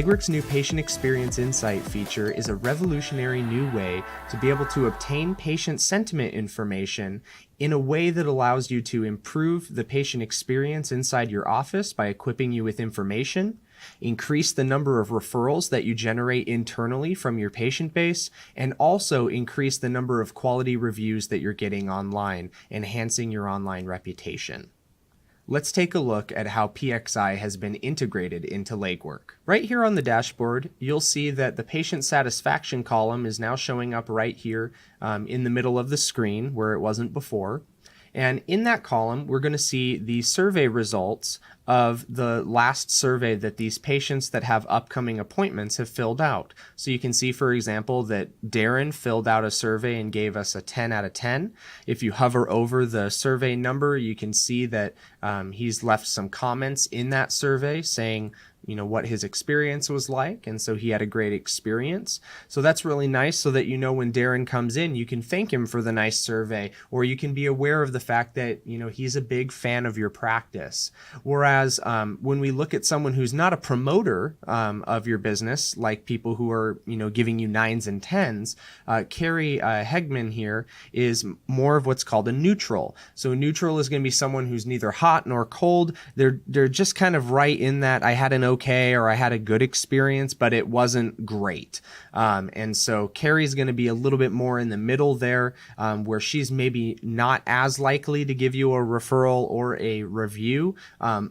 Legwork's new Patient Experience Insight feature is a revolutionary new way to be able to obtain patient sentiment information in a way that allows you to improve the patient experience inside your office by equipping you with information, increase the number of referrals that you generate internally from your patient base, and also increase the number of quality reviews that you're getting online, enhancing your online reputation. Let's take a look at how PXI has been integrated into Legwork. Right here on the dashboard, you'll see that the patient satisfaction column is now showing up right here in the middle of the screen where it wasn't before. And in that column, we're going to see the survey results of the last survey that these patients that have upcoming appointments have filled out. So you can see, for example, that Darren filled out a survey and gave us a 10 out of 10. If you hover over the survey number, you can see that he's left some comments in that survey saying, you know, what his experience was like, and so he had a great experience. So that's really nice, so that you know when Darren comes in, you can thank him for the nice survey, or you can be aware of the fact that, you know, he's a big fan of your practice. Whereas when we look at someone who's not a promoter of your business, like people who are, you know, giving you 9s and 10s, Carrie Hegman here is more of what's called a neutral. So a neutral is going to be someone who's neither hot nor cold. They're just kind of right in that I had an okay or I had a good experience, but it wasn't great. And so Carrie's going to be a little bit more in the middle there, where she's maybe not as likely to give you a referral or a review,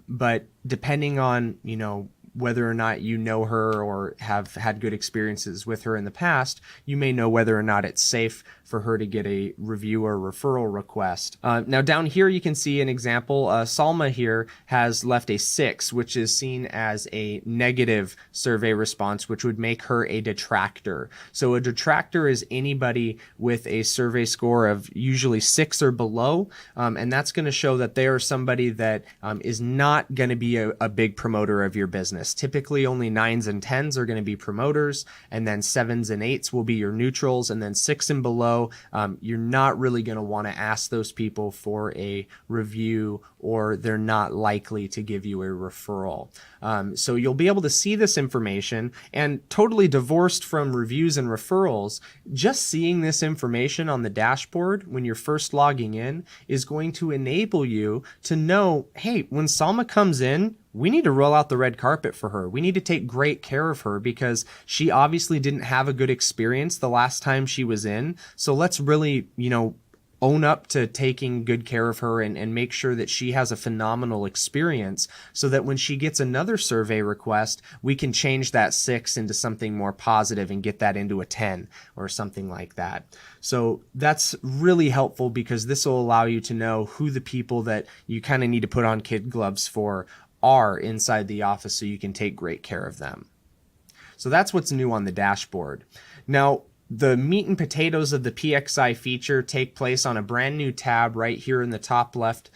but depending on, you know, whether or not you know her or have had good experiences with her in the past, you may know whether or not it's safe for her to get a review or referral request. Now down here you can see an example. Salma here has left a 6, which is seen as a negative survey response, which would make her a detractor. So a detractor is anybody with a survey score of usually 6 or below, and that's going to show that they are somebody that is not going to be a big promoter of your business. Typically only 9s and 10s are going to be promoters, and then 7s and 8s will be your neutrals, and then 6 and below, you're not really going to want to ask those people for a review, or they're not likely to give you a referral. So you'll be able to see this information, and totally divorced from reviews and referrals, just seeing this information on the dashboard when you're first logging in is going to enable you to know, hey, when Salma comes in, we need to roll out the red carpet for her. We need to take great care of her because she obviously didn't have a good experience the last time she was in. So let's really, you know, own up to taking good care of her and make sure that she has a phenomenal experience, so that when she gets another survey request, we can change that 6 into something more positive and get that into a 10 or something like that. So that's really helpful because this will allow you to know who the people that you kind of need to put on kid gloves for are inside the office, so you can take great care of them. So that's what's new on the dashboard. Now, the meat and potatoes of the PXI feature take place on a brand new tab right here in the top left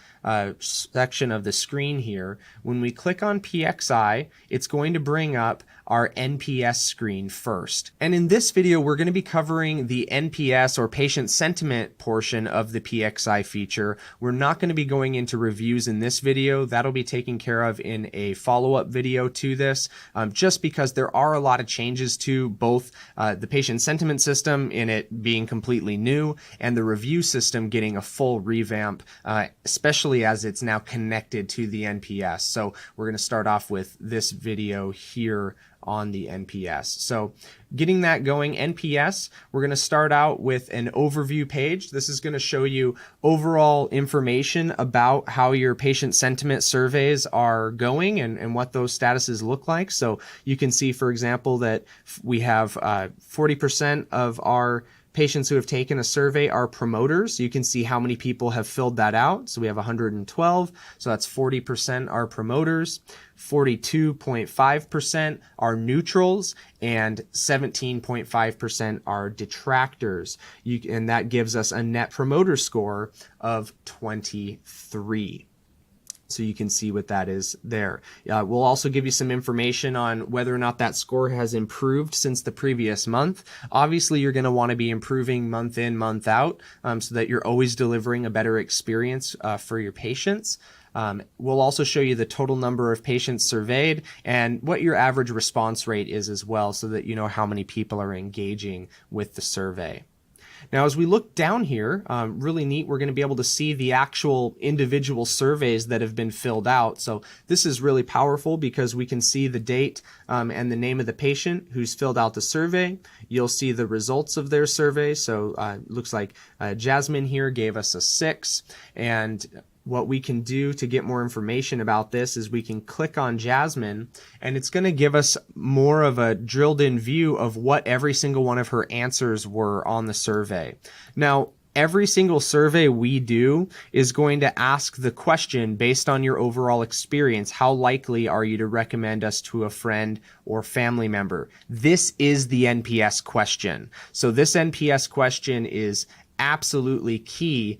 section of the screen here. When we click on PXI, it's going to bring up our NPS screen first. And in this video, we're going to be covering the NPS or patient sentiment portion of the PXI feature. We're not going to be going into reviews in this video. That'll be taken care of in a follow-up video to this, just because there are a lot of changes to both the patient sentiment system in it being completely new and the review system getting a full revamp, especially as it's now connected to the NPS. So we're going to start off with this video here on the NPS. So getting that going, NPS, we're going to start out with an overview page. This is going to show you overall information about how your patient sentiment surveys are going and what those statuses look like. So you can see, for example, that we have 40% of our patients who have taken a survey are promoters. You can see how many people have filled that out. So we have 112. So that's 40% are promoters, 42.5% are neutrals, and 17.5% are detractors. And that gives us a net promoter score of 23. So you can see what that is there. We'll also give you some information on whether or not that score has improved since the previous month. Obviously, you're going to want to be improving month in, month out, so that you're always delivering a better experience for your patients. We'll also show you the total number of patients surveyed and what your average response rate is as well, so that you know how many people are engaging with the survey. Now, as we look down here, really neat, we're going to be able to see the actual individual surveys that have been filled out. So this is really powerful because we can see the date and the name of the patient who's filled out the survey. You'll see the results of their survey. So it looks like Jasmine here gave us a 6, and what we can do to get more information about this is we can click on Jasmine, and it's going to give us more of a drilled in view of what every single one of her answers were on the survey. Now, every single survey we do is going to ask the question based on your overall experience: how likely are you to recommend us to a friend or family member? This is the NPS question. So this NPS question is absolutely key,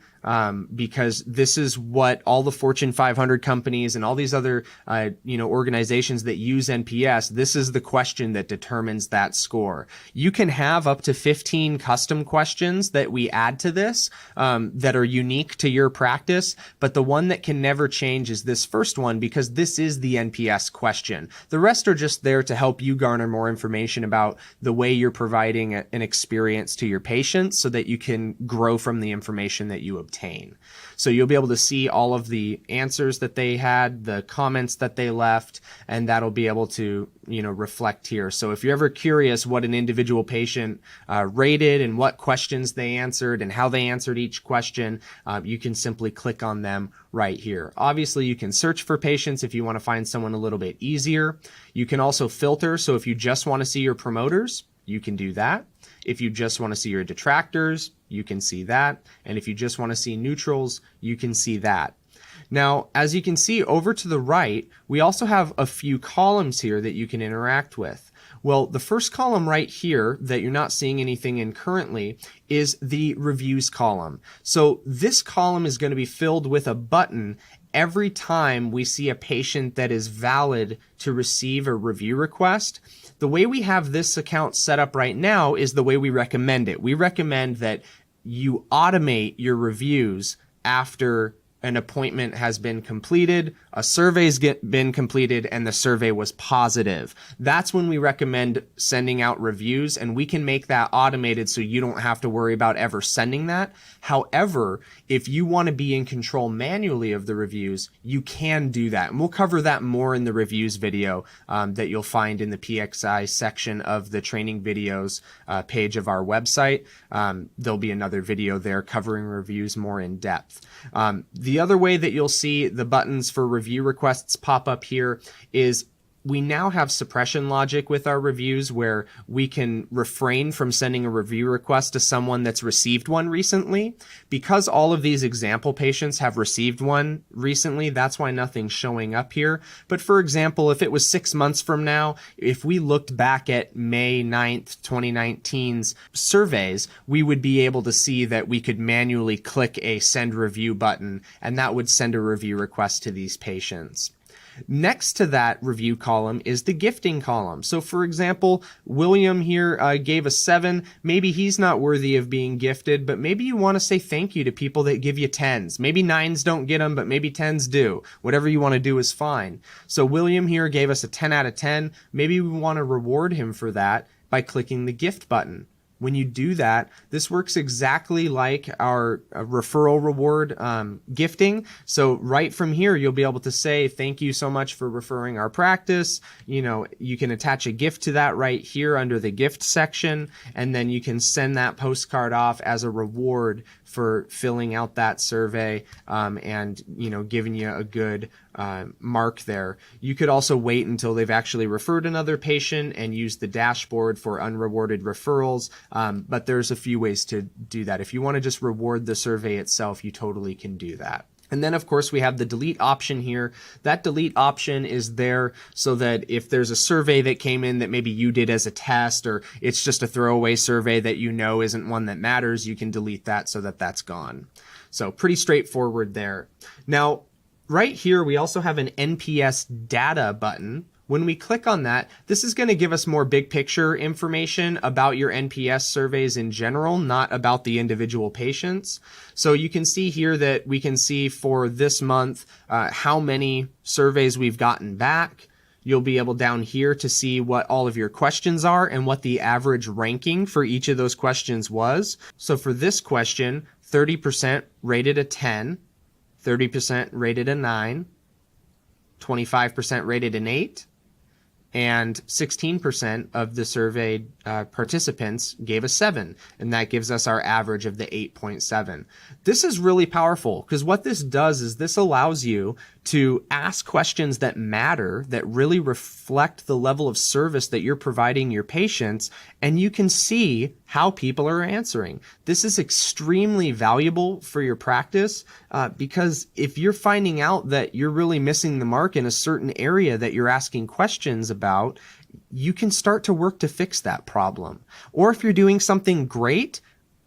because this is what all the Fortune 500 companies and all these other organizations that use NPS, this is the question that determines that score. You can have up to 15 custom questions that we add to this that are unique to your practice, but the one that can never change is this first one, because this is the NPS question. The rest are just there to help you garner more information about the way you're providing an experience to your patients, so that you can grow from the information that you obtain. So you'll be able to see all of the answers that they had, the comments that they left, and that'll be able to reflect here. So if you're ever curious what an individual patient rated and what questions they answered and how they answered each question, you can simply click on them right here. Obviously, you can search for patients if you want to find someone a little bit easier. You can also filter. So if you just want to see your promoters, you can do that. If you just want to see your detractors, you can see that. And if you just want to see neutrals, you can see that. Now, as you can see over to the right, we also have a few columns here that you can interact with. Well, the first column right here that you're not seeing anything in currently is the reviews column. So this column is going to be filled with a button every time we see a patient that is valid to receive a review request. The way we have this account set up right now is the way we recommend it. We recommend that you automate your reviews after an appointment has been completed, a survey's been completed, and the survey was positive. That's when we recommend sending out reviews, and we can make that automated so you don't have to worry about ever sending that. However, if you want to be in control manually of the reviews, you can do that. And we'll cover that more in the reviews video that you'll find in the PXI section of the training videos page of our website. There'll be another video there covering reviews more in depth. The other way that you'll see the buttons for review requests pop up here is we now have suppression logic with our reviews, where we can refrain from sending a review request to someone that's received one recently. Because all of these example patients have received one recently, that's why nothing's showing up here. But for example, if it was 6 months from now, if we looked back at May 9th, 2019's surveys, we would be able to see that we could manually click a send review button, and that would send a review request to these patients. Next to that review column is the gifting column. So for example, William here gave a 7. Maybe he's not worthy of being gifted, but maybe you want to say thank you to people that give you 10s. Maybe 9s don't get them, but maybe 10s do. Whatever you want to do is fine. So William here gave us a 10 out of 10. Maybe we want to reward him for that by clicking the gift button. When you do that, this works exactly like our referral reward gifting. So right from here, you'll be able to say, thank you so much for referring our practice. You can attach a gift to that right here under the gift section, and then you can send that postcard off as a reward for filling out that survey and giving you a good mark there. You could also wait until they've actually referred another patient and use the dashboard for unrewarded referrals. But there's a few ways to do that. If you want to just reward the survey itself, you totally can do that. And then, of course, we have the delete option here. That delete option is there so that if there's a survey that came in that maybe you did as a test, or it's just a throwaway survey that isn't one that matters, you can delete that so that that's gone. So pretty straightforward there. Now, right here, we also have an NPS data button. When we click on that, this is going to give us more big picture information about your NPS surveys in general, not about the individual patients. So you can see here that we can see for this month how many surveys we've gotten back. You'll be able down here to see what all of your questions are and what the average ranking for each of those questions was. So for this question, 30% rated a 10, 30% rated a 9, 25% rated an 8, and 16% of the surveyed participants gave a 7, and that gives us our average of the 8.7. This is really powerful because what this does is this allows you to ask questions that matter, that really reflect the level of service that you're providing your patients, and you can see how people are answering. This is extremely valuable for your practice because if you're finding out that you're really missing the mark in a certain area that you're asking questions about, you can start to work to fix that problem. Or if you're doing something great,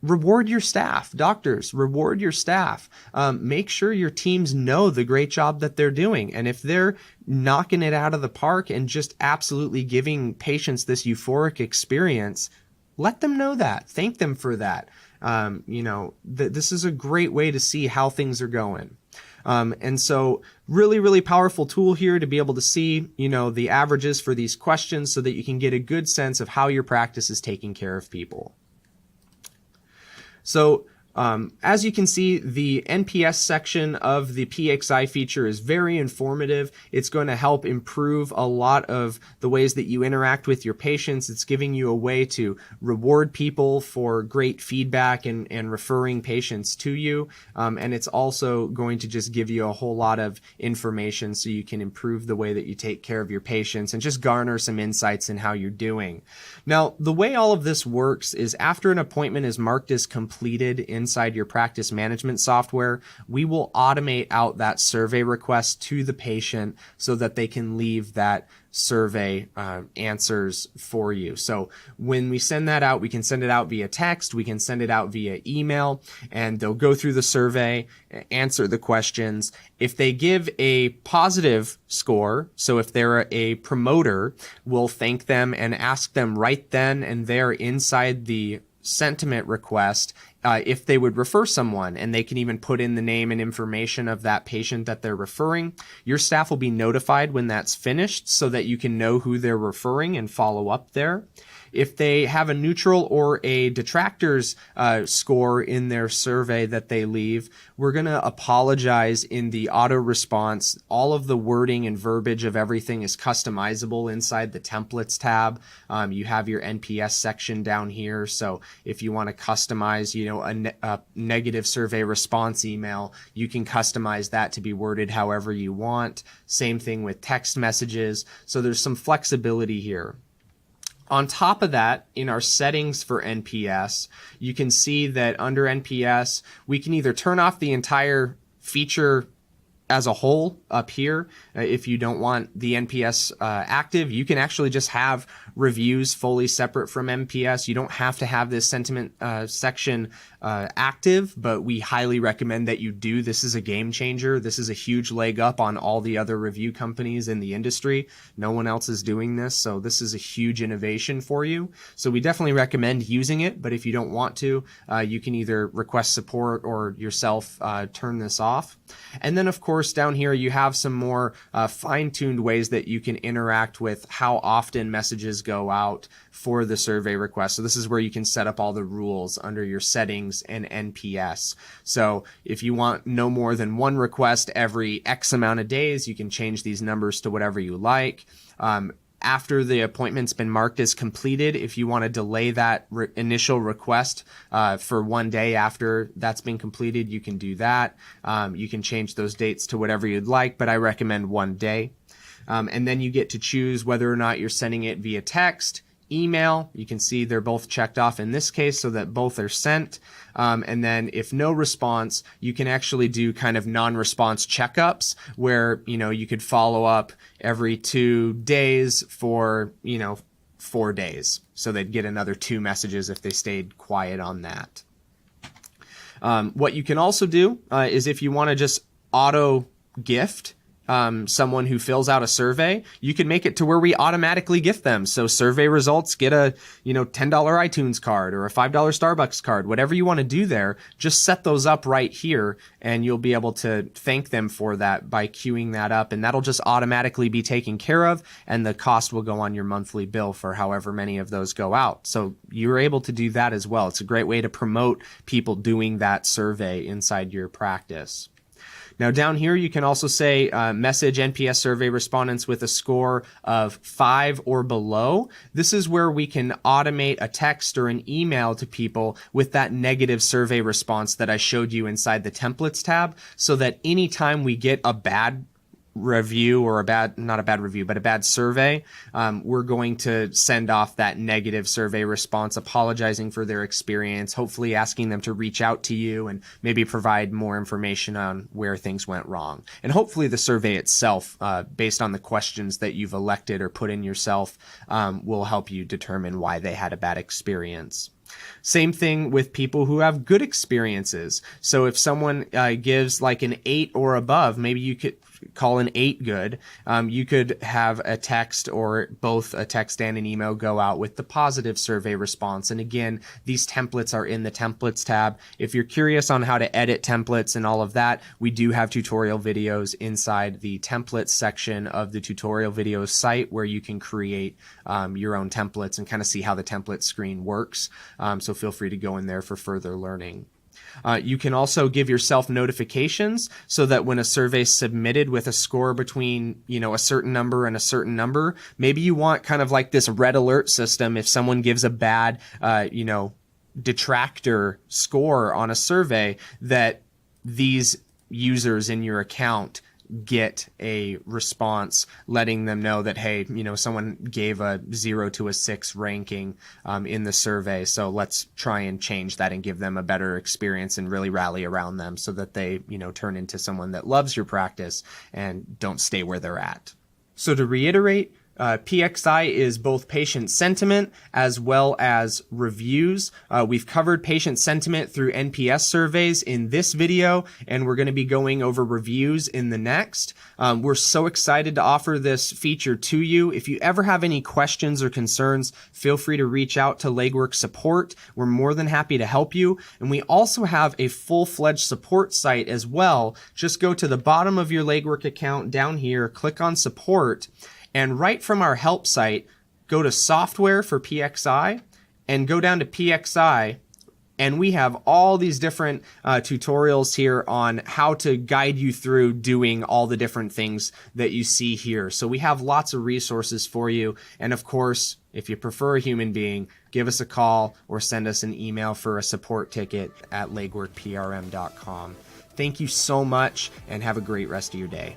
reward your staff. Doctors, reward your staff. Make sure your teams know the great job that they're doing. And if they're knocking it out of the park and just absolutely giving patients this euphoric experience, let them know that. Thank them for that. This is a great way to see how things are going. And so really, really powerful tool here to be able to see, the averages for these questions so that you can get a good sense of how your practice is taking care of people. So as you can see, the NPS section of the PXI feature is very informative. It's going to help improve a lot of the ways that you interact with your patients. It's giving you a way to reward people for great feedback and referring patients to you. And it's also going to just give you a whole lot of information so you can improve the way that you take care of your patients and just garner some insights in how you're doing. Now, the way all of this works is after an appointment is marked as completed inside your practice management software, we will automate out that survey request to the patient so that they can leave that survey answers for you. So when we send that out, we can send it out via text, we can send it out via email, and they'll go through the survey, answer the questions. If they give a positive score, so if they're a promoter, we'll thank them and ask them right then and there inside the sentiment request if they would refer someone, and they can even put in the name and information of that patient that they're referring. Your staff will be notified when that's finished so that you can know who they're referring and follow up there. If they have a neutral or a detractors score in their survey that they leave, we're going to apologize in the auto response. All of the wording and verbiage of everything is customizable inside the templates tab. You have your NPS section down here. So if you want to customize, a negative survey response email, you can customize that to be worded however you want. Same thing with text messages. So there's some flexibility here. On top of that, in our settings for NPS, you can see that under NPS, we can either turn off the entire feature as a whole up here. If you don't want the NPS active, you can actually just have reviews fully separate from NPS. You don't have to have this sentiment section active, but we highly recommend that you do. This is a game changer. This is a huge leg up on all the other review companies in the industry. No one else is doing this, so this is a huge innovation for you. So we definitely recommend using it, but if you don't want to, you can either request support or yourself turn this off. And then, of course, down here you have some more fine-tuned ways that you can interact with how often messages go out for the survey request. So this is where you can set up all the rules under your settings and NPS. So if you want no more than one request every X amount of days, you can change these numbers to whatever you like. After the appointment's been marked as completed, if you want to delay that initial request for one day after that's been completed, you can do that. You can change those dates to whatever you'd like, but I recommend one day. And then you get to choose whether or not you're sending it via text, email. You can see they're both checked off in this case so that both are sent. And then if no response, you can actually do kind of non-response checkups where, you could follow up every 2 days for, 4 days. So they'd get another 2 messages if they stayed quiet on that. What you can also do is if you want to just auto gift someone who fills out a survey, you can make it to where we automatically gift them. So survey results get a, $10 iTunes card or a $5 Starbucks card, whatever you want to do there, just set those up right here and you'll be able to thank them for that by queuing that up, and that'll just automatically be taken care of, and the cost will go on your monthly bill for however many of those go out. So you're able to do that as well. It's a great way to promote people doing that survey inside your practice. Now down here, you can also say message NPS survey respondents with a score of 5 or below. This is where we can automate a text or an email to people with that negative survey response that I showed you inside the templates tab, so that anytime we get a bad review or a bad survey, we're going to send off that negative survey response apologizing for their experience, hopefully asking them to reach out to you and maybe provide more information on where things went wrong. And hopefully the survey itself, based on the questions that you've elected or put in yourself, will help you determine why they had a bad experience. Same thing with people who have good experiences. So if someone gives like an 8 or above, maybe you could call an 8 good. You could have a text or both a text and an email go out with the positive survey response. And again, these templates are in the templates tab. If you're curious on how to edit templates and all of that, we do have tutorial videos inside the templates section of the tutorial videos site where you can create your own templates and kind of see how the template screen works. So feel free to go in there for further learning. You can also give yourself notifications so that when a survey is submitted with a score between, a certain number and a certain number, maybe you want kind of like this red alert system. If someone gives a bad, detractor score on a survey, that these users in your account get a response letting them know that, hey, someone gave a 0 to a 6 ranking in the survey. So let's try and change that and give them a better experience and really rally around them so that they, turn into someone that loves your practice and don't stay where they're at. So to reiterate, PXI is both patient sentiment as well as reviews. We've covered patient sentiment through NPS surveys in this video, and we're going to be going over reviews in the next. We're so excited to offer this feature to you. If you ever have any questions or concerns, feel free to reach out to Legwork support. We're more than happy to help you. And we also have a full-fledged support site as well. Just go to the bottom of your Legwork account down here, click on support, and right from our help site, go to software for PXI and go down to PXI. And we have all these different tutorials here on how to guide you through doing all the different things that you see here. So we have lots of resources for you. And of course, if you prefer a human being, give us a call or send us an email for a support ticket at legworkprm.com. Thank you so much and have a great rest of your day.